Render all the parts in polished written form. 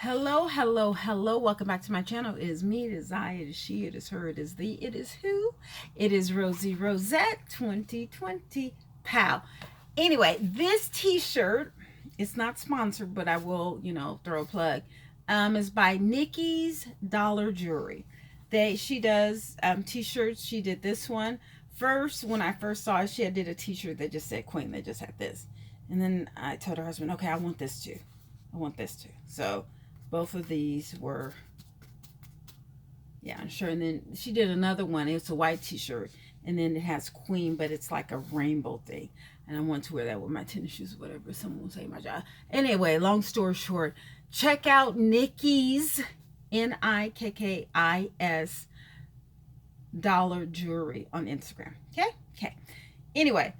Hello, hello, hello. Welcome back to my channel. It is me, it is I, it is she, it is her, it is thee, it is who? It is Rosie Rosette 2020 Pal. Anyway, this t-shirt, it's not sponsored, but I will, throw a plug. Is by Nikki's Dollar Jewelry. She does t-shirts. She did this one. First, when I first saw it, she did a t-shirt that just said Queen. They just had this. And then I told her husband, okay, I want this too. I want this too. So both of these were, yeah, I'm sure. And then she did another one. It's a white t-shirt. And then it has Queen, but it's like a rainbow thing. And I want to wear that with my tennis shoes or whatever. Someone will say my job. Anyway, long story short, check out Nikki's, Nikkis, Dollar Jewelry on Instagram. Okay? Okay. Anyway,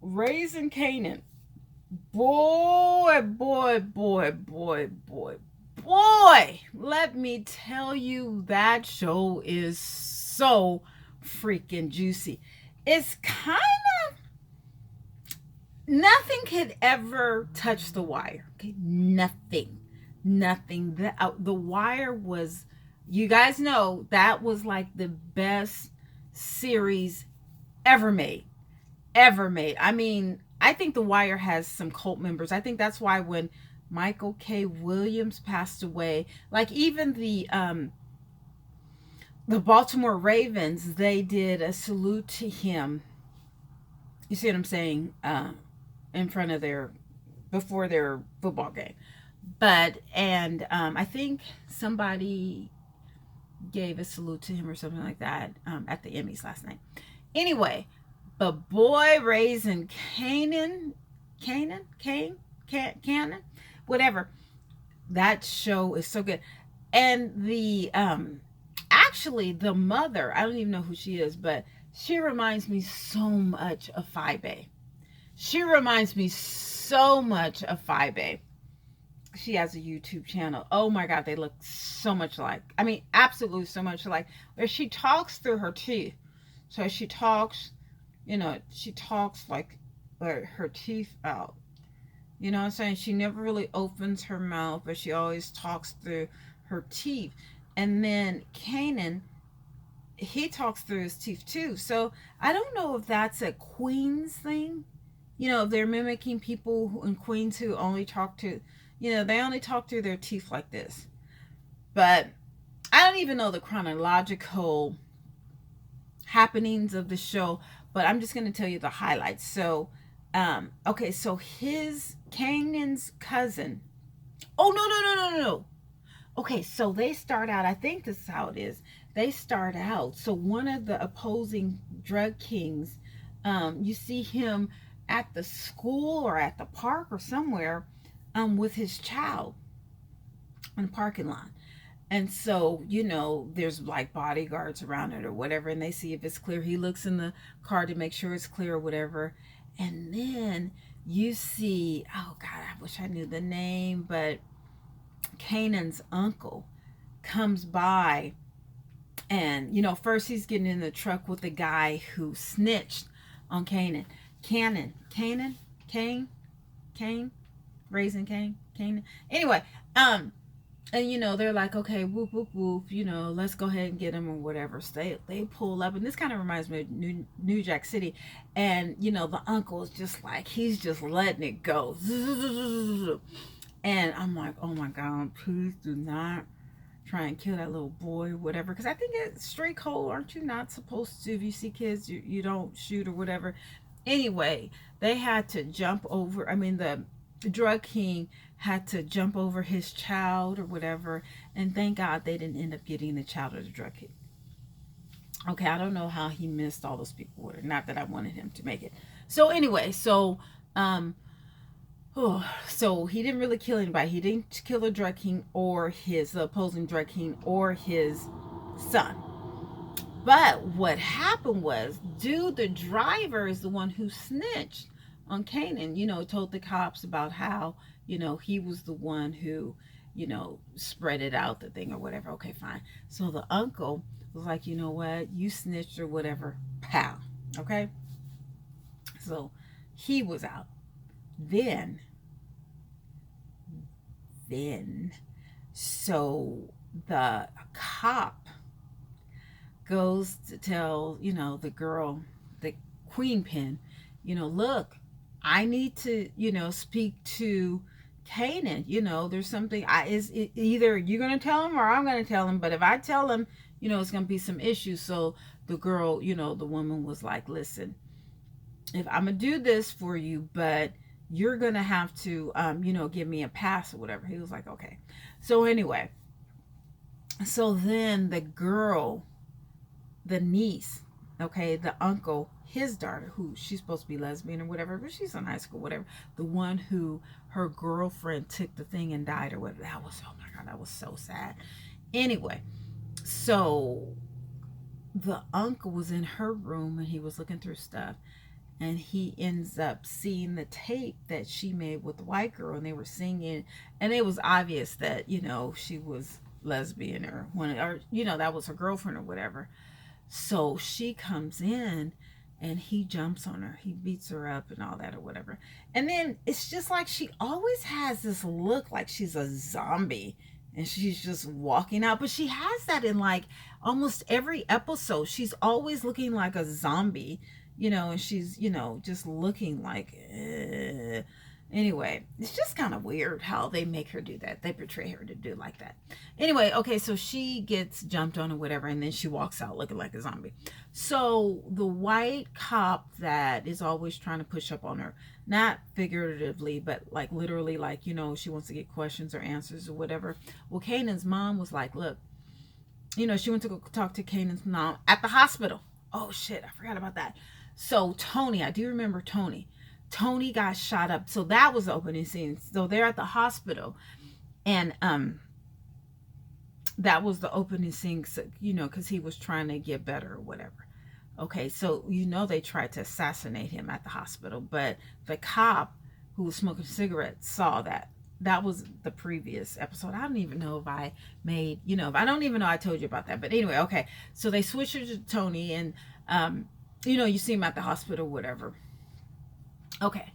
Raising Kanan. Boy, let me tell you, that show is so freaking juicy. It's kind of, nothing could ever touch The Wire. Okay, nothing. The Wire was, you guys know, that was like the best series ever made. I mean, I think The Wire has some cult members. I think that's why when Michael K. Williams passed away, like even the Baltimore Ravens, they did a salute to him. You see what I'm saying? In front of before their football game. I think somebody gave a salute to him or something like that at the Emmys last night. Anyway, but boy, Raising Kanan, whatever. That show is so good. And actually the mother, I don't even know who she is, but she reminds me so much of Fibe. She has a YouTube channel. Oh my God, they look so much alike. I mean, absolutely so much alike. Where she talks through her teeth. So she talks like her teeth out. You know what I'm saying? She never really opens her mouth, but she always talks through her teeth. And then Kanan, he talks through his teeth too. So I don't know if that's a Queens thing. If they're mimicking people in Queens who only talk to, they only talk through their teeth like this. But I don't even know the chronological happenings of the show, but I'm just going to tell you the highlights. So, okay, so Kanan's cousin. Oh, no. Okay, so they start out, I think this is how it is. They start out, so one of the opposing drug kings, you see him at the school or at the park or somewhere with his child in the parking lot. And so, there's like bodyguards around it or whatever, and they see if it's clear. He looks in the car to make sure it's clear or whatever. And then you see, oh God, I wish I knew the name, but Kanan's uncle comes by. And, first he's getting in the truck with the guy who snitched on Kanan. Kane, Raising Kanan. Anyway, and they're like, okay, whoop whoop whoop, let's go ahead and get him or whatever. So they pull up, and this kind of reminds me of New Jack City. And the uncle is just like, he's just letting it go. And I'm like, oh my God, please do not try and kill that little boy or whatever, because I think it's straight cold. Aren't you not supposed to, if you see kids, you don't shoot or whatever? Anyway, they had to jump over, the drug king had to jump over his child or whatever, and thank God they didn't end up getting the child or the drug king. Okay, I don't know how he missed all those people, not that I wanted him to make it. So anyway, so he didn't really kill anybody. He didn't kill the drug king or the opposing drug king or his son. But what happened was, the driver is the one who snitched on Kanan, told the cops about how, he was the one who, spread it out, the thing or whatever. Okay, fine. So the uncle was like, you know what? You snitched or whatever. Pow. Okay? So he was out. Then then, so the cop goes to tell, the girl, the queen pin, look, I need to, speak to Kanan. There's something, either you're going to tell him or I'm going to tell him. But if I tell him, it's going to be some issues. So the girl, the woman was like, listen, if I'm going to do this for you, but you're going to have to, give me a pass or whatever. He was like, okay. So anyway, so then the girl, the niece, okay, the uncle, his daughter, who she's supposed to be lesbian or whatever, but she's in high school, whatever, the one who her girlfriend took the thing and died or whatever, that was, oh my God, that was so sad. Anyway, so the uncle was in her room and he was looking through stuff, and he ends up seeing the tape that she made with the white girl, and they were singing, and it was obvious that, she was lesbian or one, or, that was her girlfriend or whatever. So she comes in and he jumps on her. He beats her up and all that or whatever. And then it's just like she always has this look like she's a zombie and she's just walking out. But she has that in like almost every episode. She's always looking like a zombie, and she's, just looking like, Anyway, it's just kind of weird how they make her do that. They portray her to do like that. Anyway, okay, so she gets jumped on or whatever, and then she walks out looking like a zombie. So the white cop that is always trying to push up on her, not figuratively, but like literally, like, she wants to get questions or answers or whatever. Well, Kanan's mom was like, look, she went to go talk to Kanan's mom at the hospital. Oh, shit, I forgot about that. So Tony, I do remember Tony. Tony got shot up. So that was the opening scene. So they're at the hospital, and that was the opening scene, because he was trying to get better or whatever. Okay, so they tried to assassinate him at the hospital, but the cop who was smoking cigarettes saw that. That was the previous episode. I don't even know if I made, I don't even know I told you about that. But anyway, okay. So they switched it to Tony, and you see him at the hospital, whatever. Okay,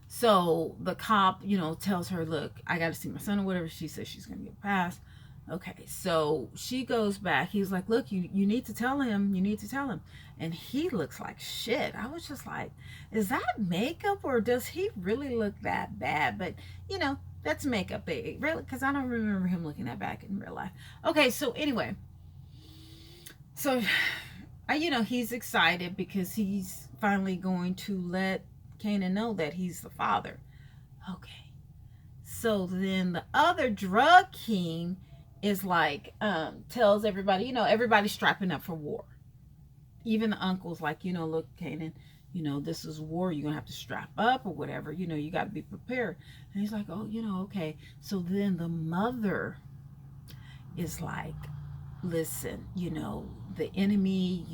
so the cop, tells her, look, I got to see my son or whatever. She says she's going to get passed. Okay, so she goes back. He's like, look, you need to tell him. You need to tell him. And he looks like shit. I was just like, is that makeup or does he really look that bad? But, that's makeup, baby. Really? Because I don't remember him looking that bad in real life. Okay, so anyway. So, he's excited because he's finally going to let Kanan know that he's the father. Okay, so then the other drug king is like, tells everybody, everybody's strapping up for war. Even the uncle's like, look, Kanan, this is war. You're gonna have to strap up or whatever. You got to be prepared. And he's like, oh, okay. So then the mother is like, listen, the enemy,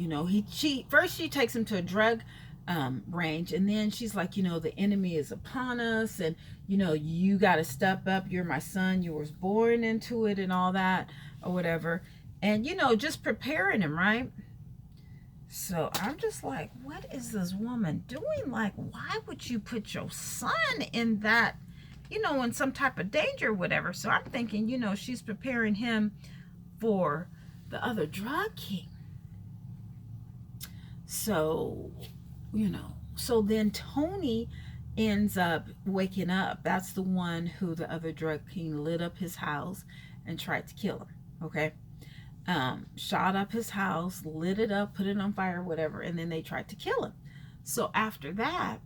she takes him to a drug range, and then she's like, the enemy is upon us, and you got to step up. You're my son, you was born into it and all that or whatever, and just preparing him, right? So I'm just like, what is this woman doing? Like, why would you put your son in that, in some type of danger or whatever? So I'm thinking, she's preparing him for the other drug king. So so then Tony ends up waking up. That's the one who the other drug king lit up his house and tried to kill him. Okay, shot up his house, lit it up, put it on fire, whatever, and then they tried to kill him. So after that,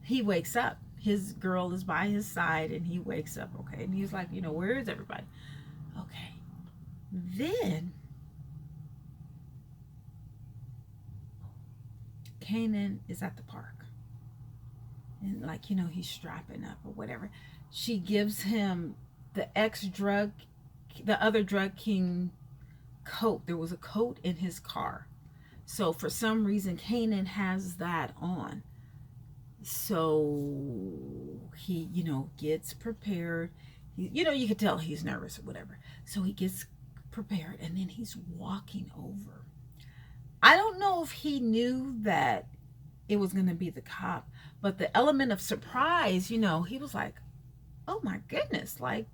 he wakes up. His girl is by his side, and he wakes up. Okay, and he's like, where is everybody? Okay, then Kanan is at the park, and like, he's strapping up or whatever. She gives him the other drug king coat. There was a coat in his car, so for some reason Kanan has that on. So he gets prepared. You could tell he's nervous or whatever. So he gets prepared, and then he's walking over. I don't know if he knew that it was going to be the cop, but the element of surprise, he was like, oh my goodness, like,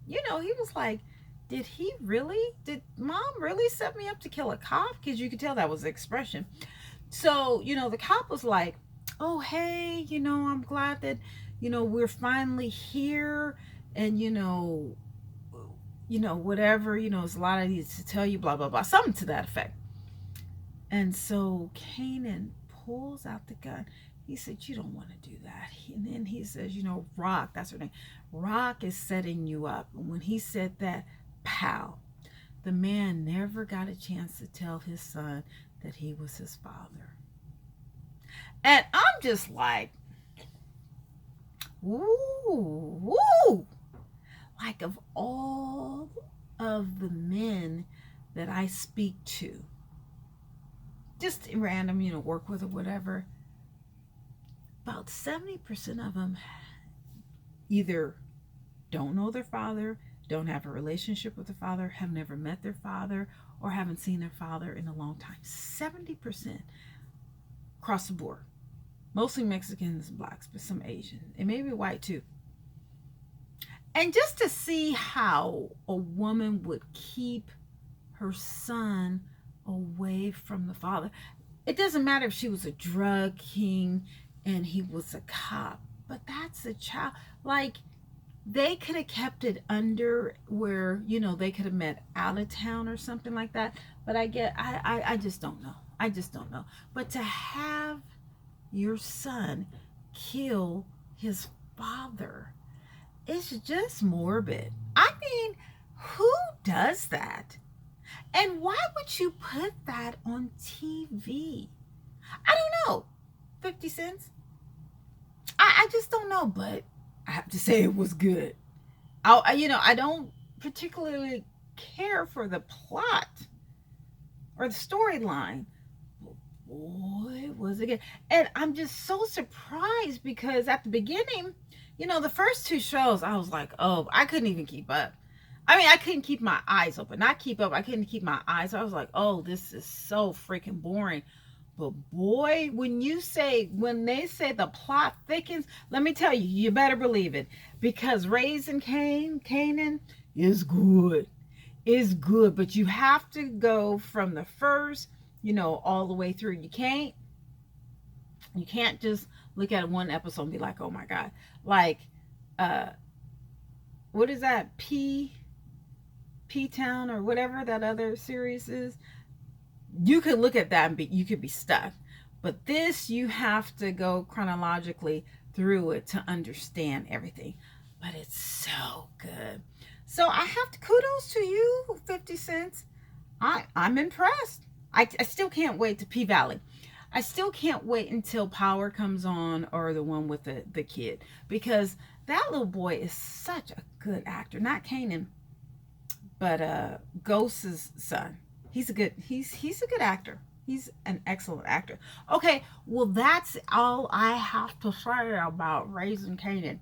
he was like, did mom really set me up to kill a cop? Because you could tell that was the expression. So, the cop was like, oh, hey, I'm glad that, we're finally here. And, whatever, there's a lot I need to tell you, blah, blah, blah, something to that effect. And so Kanan pulls out the gun. He said, you don't want to do that. And then he says, Rock, that's her name. Rock is setting you up. And when he said that, pow, the man never got a chance to tell his son that he was his father. And I'm just like, woo, woo. Like, of all of the men that I speak to, just random, work with or whatever, about 70% of them either don't know their father, don't have a relationship with their father, have never met their father, or haven't seen their father in a long time. 70% across the board. Mostly Mexicans and blacks, but some Asian. And maybe white too. And just to see how a woman would keep her son away from the father. It doesn't matter if she was a drug king and he was a cop, but that's a child. Like, they could have kept it under where, they could have met out of town or something like that. But I just don't know. I just don't know. But to have your son kill his father, it's just morbid. I mean, who does that? And why would you put that on TV? I don't know. 50 cents? I just don't know, but I have to say it was good. I don't particularly care for the plot or the storyline. Boy, was it good. And I'm just so surprised because at the beginning, the first two shows, I was like, oh, I couldn't even keep up. I mean, I couldn't keep my eyes open. Not keep up. I couldn't keep my eyes. I was like, oh, this is so freaking boring. But boy, when they say the plot thickens, let me tell you, you better believe it. Because Raising Kanan is good. It's good. But you have to go from the first, all the way through. You can't just look at one episode and be like, oh my God. Like, what is that? P-Town or whatever that other series is. You could look at that and you could be stuck. But this, you have to go chronologically through it to understand everything. But it's so good. So I have to kudos to you, 50 cents. I'm impressed. I still can't wait to P-Valley. I still can't wait until Power comes on, or the one with the kid. Because that little boy is such a good actor. Not Kanan, but Ghost's son. He's a good actor. He's an excellent actor. Okay, well, that's all I have to say about Raising Kanan.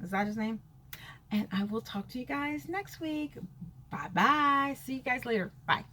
Is that his name? And I will talk to you guys next week. Bye-bye. See you guys later. Bye.